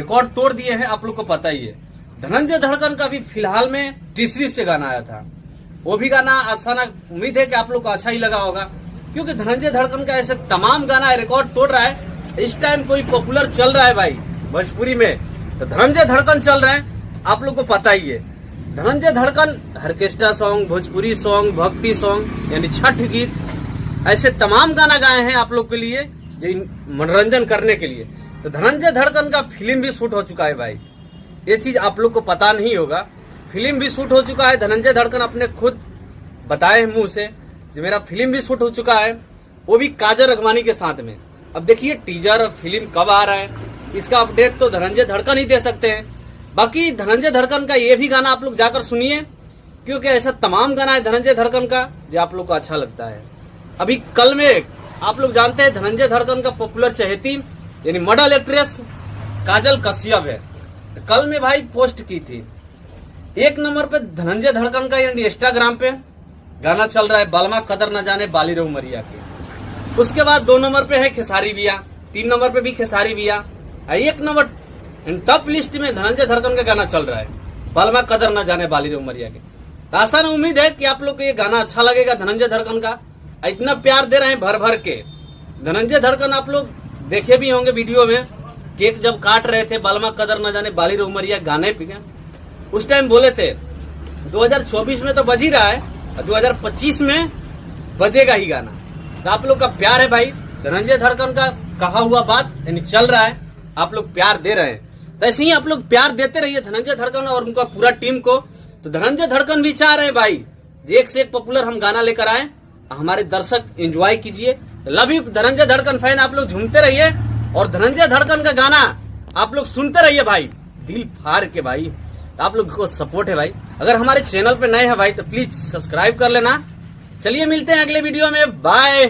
Record तोड़ दिए हैं, आप लोग को पता ही है। धनंजय धड़कन का भी फिलहाल में टीसरी से गाना आया था, वो भी गाना आसाना, उम्मीद है कि आप लोग को अच्छा ही लगा होगा, क्योंकि धनंजय धड़कन का ऐसे तमाम गाना रिकॉर्ड तोड़ रहा है। इस टाइम कोई पॉपुलर चल रहा है भाई भोजपुरी में, तो धनंजय धड़कन चल रहे हैं, आप लोग को पता ही है। धनंजय धड़कन ऑर्केस्ट्रा सॉन्ग, भोजपुरी सॉन्ग, भक्ति सॉन्ग यानी छठ गीत, ऐसे तमाम गाना गाए हैं आप लोग के लिए, जो मनोरंजन करने के लिए। तो धनंजय धड़कन का फिल्म भी शूट हो चुका है भाई, ये चीज आप लोग को पता नहीं होगा। फिल्म भी शूट हो चुका है, धनंजय धड़कन अपने खुद बताए मुंह से, जो मेरा फिल्म भी शूट हो चुका है, वो भी काजल अगवानी के साथ में। अब देखिए टीजर और फिल्म कब आ रहा है, इसका अपडेट तो धनंजय धड़कन ही दे सकते हैं। बाकी धनंजय धड़कन का ये भी गाना आप लोग जाकर सुनिए, क्योंकि ऐसा तमाम गाना है धनंजय धड़कन का जो आप लोग को अच्छा लगता है। अभी कल में आप लोग जानते हैं धनंजय धड़कन का पॉपुलर चहेती यानी मॉडल एक्ट्रेस काजल कश्यप है, तो कल में भाई पोस्ट की थी। 1 नंबर पे धनंजय धड़कन का यानी इंस्टाग्राम पे गाना चल रहा है बलमा कदर न जाने बाली रे उमरिया के। उसके बाद 2 नंबर पे है खेसारी बिया, 3 नंबर पे भी खेसारी बिया, 1 नंबर टॉप लिस्ट में धनंजय धड़कन का गाना चल रहा है बलमा कदर न जाने बाली रे उमरिया के। तो आसान उम्मीद है कि आप लोग को ये गाना अच्छा लगेगा धनंजय धड़कन का। इतना प्यार दे रहे हैं भर भर के धनंजय धड़कन, आप लोग देखे भी होंगे वीडियो में, केक जब काट रहे थे बलमा कदर न जाने बाली रे उमरिया गाने पे, उस टाइम बोले थे 2024 में तो बज ही रहा है, 2025 में बजेगा ही गाना। तो आप लोग का प्यार है भाई, धनंजय धड़कन का कहा हुआ बात यानी चल रहा है, आप लोग प्यार दे रहे हैं। तो ऐसे ही आप लोग प्यार देते रहिए धनंजय धड़कन और उनका पूरा टीम को। तो धनंजय धड़कन भी चाह रहे हैं भाई एक से एक पॉपुलर हम गाना लेकर आए, हमारे दर्शक एंजॉय कीजिए। लव यू धनंजय धड़कन फैन, आप लोग झूमते रहिए और धनंजय धड़कन का गाना आप लोग सुनते रहिए भाई, दिल फाड़ के भाई। तो आप लोग को सपोर्ट है भाई। अगर हमारे चैनल पे नए हैं भाई तो प्लीज सब्सक्राइब कर लेना। चलिए मिलते हैं अगले वीडियो में, बाय।